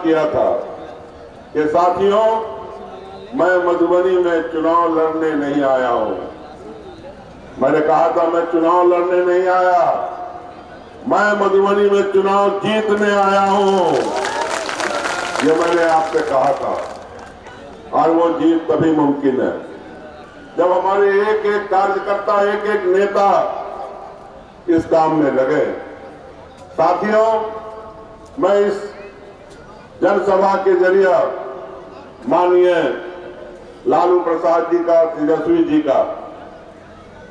किया था कि साथियों, मैं मधुबनी में चुनाव लड़ने नहीं आया हूं। मैंने कहा था मैं चुनाव लड़ने नहीं आया, मैं मधुबनी में चुनाव जीतने आया हूं। ये मैंने आपसे कहा था, और वो जीत तभी मुमकिन है जब हमारे एक एक कार्यकर्ता, एक एक नेता इस काम में लगे। साथियों, मैं इस जनसभा के जरिए माननीय लालू प्रसाद जी का, तेजस्वी जी का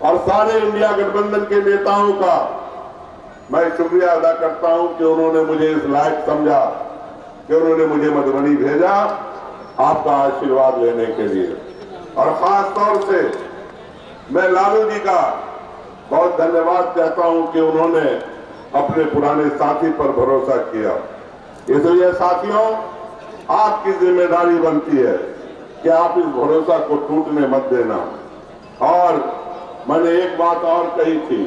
और सारे इंडिया गठबंधन के नेताओं का मैं शुक्रिया अदा करता हूं कि उन्होंने मुझे इस लायक समझा कि उन्होंने मुझे मधुबनी भेजा आपका आशीर्वाद लेने के लिए। और खास तौर से मैं लालू जी का बहुत धन्यवाद कहता हूं कि उन्होंने अपने पुराने साथी पर भरोसा किया। इसलिए साथियों, आपकी जिम्मेदारी बनती है कि आप इस भरोसा को टूटने मत देना। और मैंने एक बात और कही थी,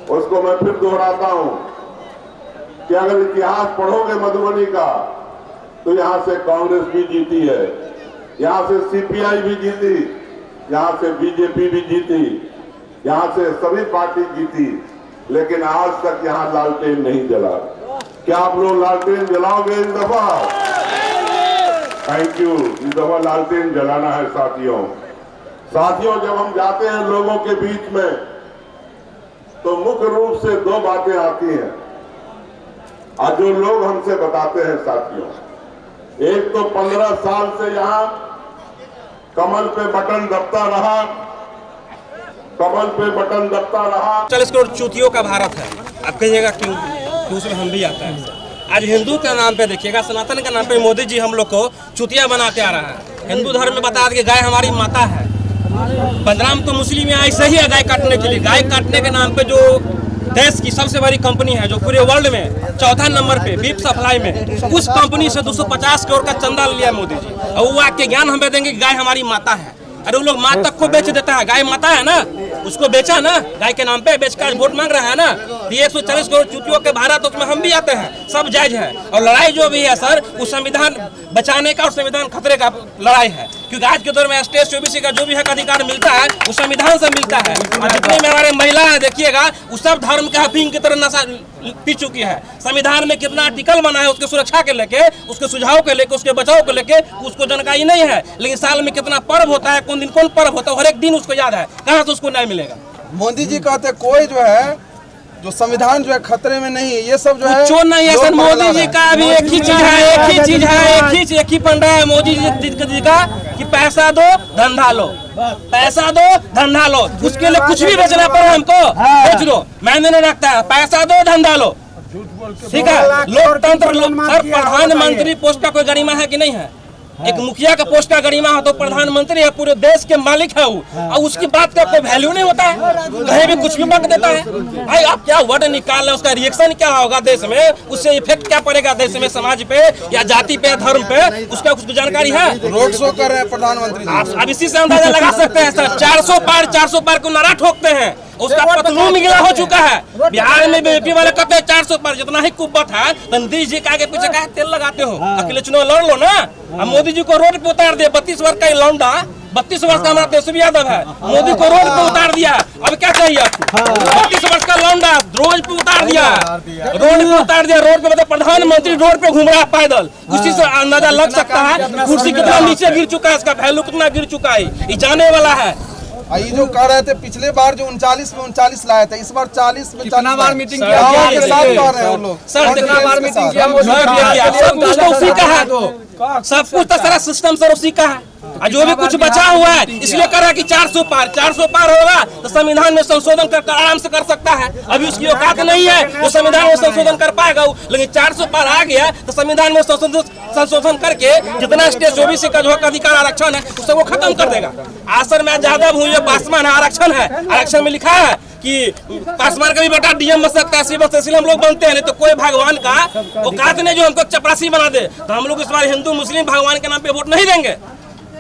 उसको मैं फिर दोहराता हूं कि अगर इतिहास पढ़ोगे मधुबनी का तो यहां से कांग्रेस भी जीती है, यहां से सीपीआई भी जीती, यहां से बीजेपी भी जीती, यहां से सभी पार्टी जीती, लेकिन आज तक यहां लालटेन नहीं जला। क्या आप लोग लालटेन जलाओगे इस दफा? Thank you. इस दफा लालटेन जलाना है साथियों। साथियों, जब हम जाते हैं लोगों के बीच में तो मुख्य रूप से दो बातें आती हैं और जो लोग हमसे बताते हैं साथियों। एक तो 15 साल से यहां कमल पे बटन दबता रहा, कमल पे बटन दबता रहा। 40 करोड़ चूतियों का भारत है। आप कहिएगा क्यों? उसमें हम भी आता है। आज हिंदू के नाम पे देखिएगा, सनातन के नाम पे मोदी जी हम लोग को चूतिया बना के आ रहा है। हिंदू धर्म में बता कि गाय हमारी माता है। बदनाम तो मुस्लिम यहाँ ऐसे ही है गाय काटने के लिए। गाय काटने के नाम पे जो देश की सबसे बड़ी कंपनी है, जो पूरे वर्ल्ड में चौथा नंबर पे बीफ सप्लाई में, उस कंपनी से 250 करोड़ का चंदा लिया मोदी जी। और वो आके ज्ञान हमें देंगे कि गाय हमारी माता है। अरे वो लोग माँ तक को बेच देता है। गाय माता है ना, उसको बेचा ना, गाय के नाम पे बेचकर वोट मांग रहा है ना। 140 करोड़ चूतियों के भारत, उसमें हम भी आते हैं, सब जायज है। और लड़ाई जो भी है सर, वो संविधान बचाने का और संविधान खतरे का लड़ाई है। क्योंकि आज के दौर में स्टेट ओबीसी का जो भी हक अधिकार मिलता है वो संविधान से मिलता है। और जितने में हमारे महिला है देखिएगा, वो सब धर्म के अफीम की तरह नशा पी चुकी है। संविधान में कितना आर्टिकल बना है उसके सुरक्षा के लेके, उसके सुझाव के लेके, उसके बचाव के लेके उसको जानकारी नहीं है। लेकिन साल में कितना पर्व होता है, कौन दिन कौन पर्व होता है, हर एक दिन उसको याद है। कहाँ से उसको न्याय मिलेगा? मोदी जी कहते कोई जो है जो संविधान जो है खतरे में नहीं है, ये सब जो है चोर नहीं है सर। मोदी जी का भी एक ही चीज है, एक ही चीज है, एक ही फंडा है मोदी जी का कि पैसा दो धंधा लो, पैसा दो धंधा लो। उसके लिए कुछ भी बेचना पड़े हमको बेच लो, मैंने नहीं रखता है। पैसा दो धंधा लो, ठीक है। लोकतंत्र सर, प्रधानमंत्री पोस्ट का कोई गरिमा है कि नहीं है? एक मुखिया का पोस्ट का गरिमा हो तो प्रधानमंत्री है, पूरे देश के मालिक है वो, और उसकी बात का कोई वैल्यू नहीं होता है। कहीं भी कुछ भी बक देता है। भाई आप क्या वर्ड निकाल रहे हैं, उसका रिएक्शन क्या होगा देश में, उससे इफेक्ट क्या पड़ेगा देश में, समाज पे या जाति पे, धर्म पे, उसका कुछ जानकारी है? रोड शो कर रहे हैं प्रधानमंत्री। आप अब इसी से अंदाजा लगा सकते हैं सर। 400 पार को नारा ठोकते हैं, उसका पतलून गिला हो चुका है। बिहार में बीजेपी वाले कहते हैं 400 पार, जितना ही कुब्बत है नीतीश जी के आगे पीछे का तेल लगाते हो। अकेले चुनाव लड़ लो ना। अब मोदी जी को रोड पे उतार दिया। 32 वर्ष का लौंडा, 32 वर्ष का हमारा तेजस्वी यादव है, मोदी को रोड पे उतार दिया। अब क्या चाहिए आपको? 32 वर्ष का लौंडा रोड पे उतार दिया, रोड पे उतार दिया। रोड पे मतलब प्रधानमंत्री रोड पे घूम रहा है पैदल। उसी से अंदाजा लग सकता है कुर्सी कितना नीचे गिर चुका है, इसका वैल्यू कितना गिर चुका है, ये जाने वाला है। ये जो कह रहे थे पिछले बार जो 39 में 39 लाए थे, इस बार 40 में 40 बार मीटिंग के साथ कह रहे हैं वो लोग। सर कितना बार मीटिंग किया, सब कुछ तो उसी का है, सब कुछ तो सारा सिस्टम सर उसी का है। जो भी कुछ बचा हुआ है इसलिए कर रहा है कि 400 पार होगा तो संविधान में संशोधन कर आराम से कर सकता है। अभी उसकी औकात नहीं है, वो संविधान में संशोधन कर पाएगा। लेकिन 400 पार आ गया तो संविधान में संशोधन करके जितना स्टेट ओबीसी का जो अधिकार आरक्षण है उसको वो खत्म कर देगा। आसर में ज्यादा भूमि पासवान है, आरक्षण है, आरक्षण में लिखा है कि पासवान का भी बेटा डीएम बन सकता है, इसलिए हम लोग बनते हैं। नहीं तो कोई भगवान का औकात नहीं जो हमको चपरासी बना दे। तो हम लोग इस बार हिंदू मुस्लिम भगवान के नाम पे वोट नहीं देंगे।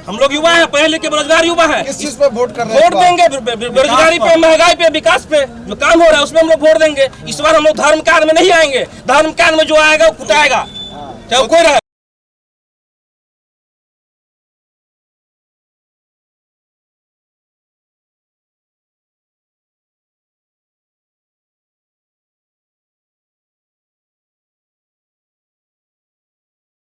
हम लोग युवा हैं, पढ़े लिखे बेरोजगार युवा हैं। किस चीज पे वोट कर रहे हैं? वोट देंगे बेरोजगारी पे, महंगाई पे, विकास पे जो काम हो रहा है उसमें हम लोग वोट देंगे। इस बार हम लोग धर्म काल में नहीं आएंगे। धर्म काल में जो आएगा वो कुटाएगा, चाहे कोई रहे।